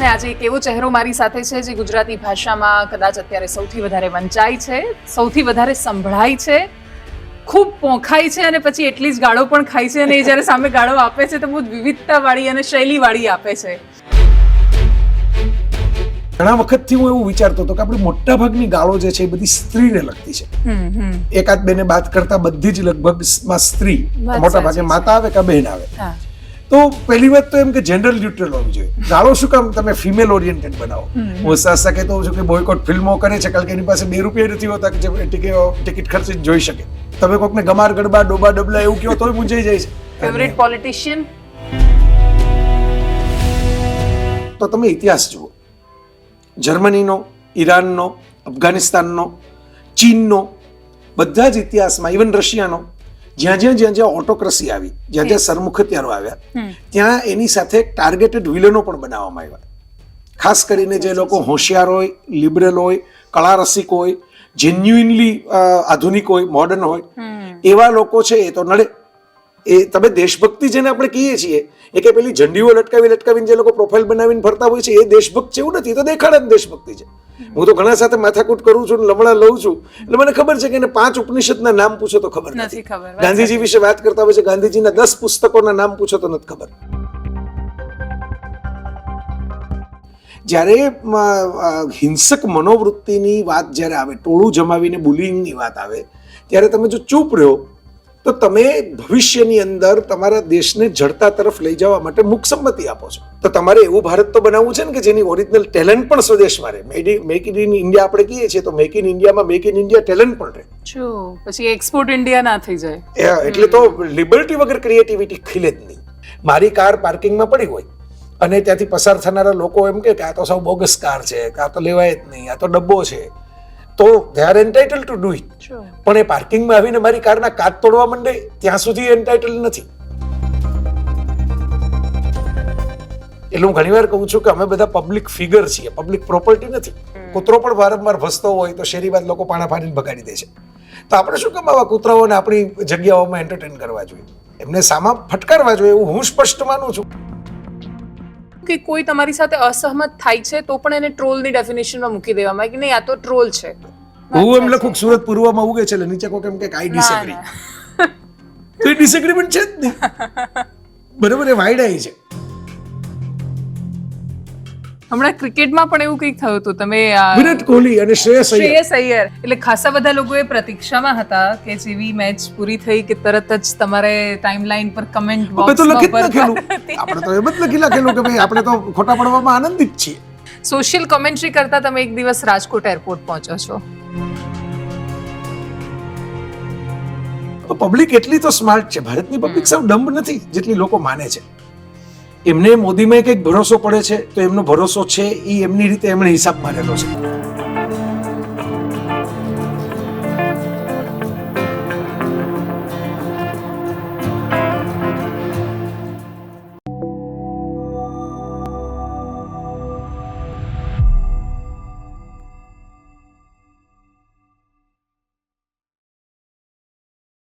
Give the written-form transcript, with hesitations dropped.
અને આજે એક એવો ચહેરો મારી સાથે છે જે ગુજરાતી ભાષામાં કદાચ અત્યારે સૌથી વધારે વંચાય છે, સૌથી વધારે સંભળાય છે, ખૂબ પોંખાય છે અને પછી એટલી જ ગાળો પણ ખાય છે. અને એ જ્યારે સામે ગાળો આપે છે તો બહુ વિવિધતાવાળી અને શૈલીવાળી આપે છે. ઘણા વખતથી હું એવું વિચારતો હતો કે આપણી મોટા ભાગની ગાળો જે છે એ બધી સ્ત્રીને લગતી છે. એકાદ બેને વાત કરતા બધી જ લગભગ સ્ત્રી, મોટા ભાગે માતા આવે કે બહેન આવે. તો પહેલી વાત તો એમ કે જેન્ડર ન્યુટ્રલ હોવી જોઈએ. ગાળો શું કામ તમે ફિમેલ ઓરિએન્ટેડ બનાવો? હું સાસા કહેતો હોઉં છું કે બોયકોટ ફિલ્મો કરે છે કારણ કે એની પાસે ₹2 નથી હોતા કે જે ટિકિટ ખર્ચી જોઈ શકે. તમે કોકને ગમાર ગરબા ડોબા ડબલા એવું કહો તોય મૂંઝાઈ જાય છે. Favourite politician? તો તમે ઇતિહાસ જુઓ, જર્મનીનો, ઈરાનનો, અફઘાનિસ્તાનનો, ચીનનો, બધા જ ઇતિહાસમાં, ઇવન રશિયાનો, જ્યાં ઓટોક્રસી આવી, જ્યાં સરમુખત્યારો આવ્યા, ત્યાં એની સાથે ટાર્ગેટેડ વિલનો પણ બનાવવામાં આવ્યા. ખાસ કરીને જે લોકો હોશિયાર હોય, લિબરલ હોય, કળા રસિક હોય, જેન્યુઇનલી આધુનિક હોય, મોડર્ન હોય, એવા લોકો છે એ તો નડે. એ તમે દેશભક્તિ જેને આપણે કહીએ છીએ એ કે પેલી ઝંડીઓ લટકાવીને જે લોકો પ્રોફાઇલ બનાવીને ફરતા હોય છે એ દેશભક્ત છે એવું નથી. તો દેખાડે જ દેશભક્તિ છે. હું તો ઘણા સાથે માથાકૂટ કરું છું, લમણા લઉં છું, એટલે મને ખબર છે કે એને 5 ઉપનિષદના નામ પૂછો તો ખબર નથી. ગાંધીજી વિશે વાત કરતા હોય છે, ગાંધીજીના 10 પુસ્તકોના નામ પૂછો તો નથી ખબર. જ્યારે હિંસક મનોવૃત્તિની વાત જ્યારે આવે, ટોળું જમાવીને બુલિંગની વાત આવે, ત્યારે તમે જો ચૂપ રહ્યો તો તમે ભવિષ્યની અંદર તમારા દેશને જડતા તરફ લઈ જવા માટે મુકસંમતિ આપો છો. તો તમારે એવું ભારત તો બનાવવું છે ને કે જેની ઓરિજિનલ ટેલેન્ટ પણ સ્વદેશમાં રહે. મેક ઇન ઇન્ડિયા આપણે કહીએ છીએ તો મેક ઇન ઇન્ડિયામાં મેક ઇન ઇન્ડિયા ટેલેન્ટ પણ રહે. પછી એક્સપોર્ટ ઇન્ડિયા ના થઈ જાય. એટલે તો લિબર્ટી વગર ક્રિએટિવિટી ખીલે જ નહીં. મારી કાર પાર્કિંગમાં પડી હોય અને ત્યાંથી પસાર થનારા લોકો એમ કે આ તો સાવ બોગસ કાર છે, આ તો લેવાય જ નહીં, આ તો ડબ્બો છે, તો they are entitle to do it. પણ એ પાર્કિંગમાં આવીને મારી કારના કાચ તોડવા માંડે ત્યાં સુધી એન્ટાઇટલ નથી. એટલે હું ઘણીવાર કહું છું કે અમે બધા પબ્લિક ફિગર છીએ, પબ્લિક પ્રોપર્ટી નથી. કૂતરો પણ વારંવાર ભસતો હોય તો શેરી બાદ લોકો પાણા ફાડીને ભગાડી દે છે. તો આપણે શું કામ આવા કૂતરાઓને આપણી જગ્યાઓમાં એન્ટરટેન કરવા જોઈએ? એમને સામા ફટકારવા જોઈએ એવું હું સ્પષ્ટ માનું છું. કે કોઈ તમારી સાથે અસહમત થાય છે તો પણ એને ટ્રોલની ડેફિનેશનમાં મૂકી દેવામાં કે નહીં આ તો ટ્રોલ છે. હું એમ લખું સુરત પૂર્વમાં ઉગે છે એટલે નીચે કોઈ એમ કે આઈ ડિસએગ્રી. તો એ ડિસએગ્રીમેન્ટ છે જ નહીં. બરાબર, એ વાયડાઈ છે. હમણાં ક્રિકેટમાં પણ એવું કંઈક થયું હતું. તમે વિરાટ કોહલી અને શ્રેયસ અય્યર એટલે ખાસા બધા લોકો એ પ્રતીક્ષામાં હતા કે જેવી મેચ પૂરી થઈ કે તરત જ તમારે ટાઈમલાઈન પર કમેન્ટ બોક્સમાં આપણે તો એમ જ લખી નાખેલું કે ભાઈ આપણે તો ખોટા પડવામાં આનંદિત છીએ. સોશિયલ કોમેન્ટ્રી કરતા તમે એક દિવસ રાજકોટ એરપોર્ટ પહોંચો છો. પબ્લિક એટલી તો સ્માર્ટ છે. ભારતની પબ્લિક સાવ ડમ્બ નથી જેટલી લોકો માને છે. એમને મોદીમાં કંઈક ભરોસો પડે છે તો એમનો ભરોસો છે એ એમની રીતે એમણે હિસાબ મારેલો છે.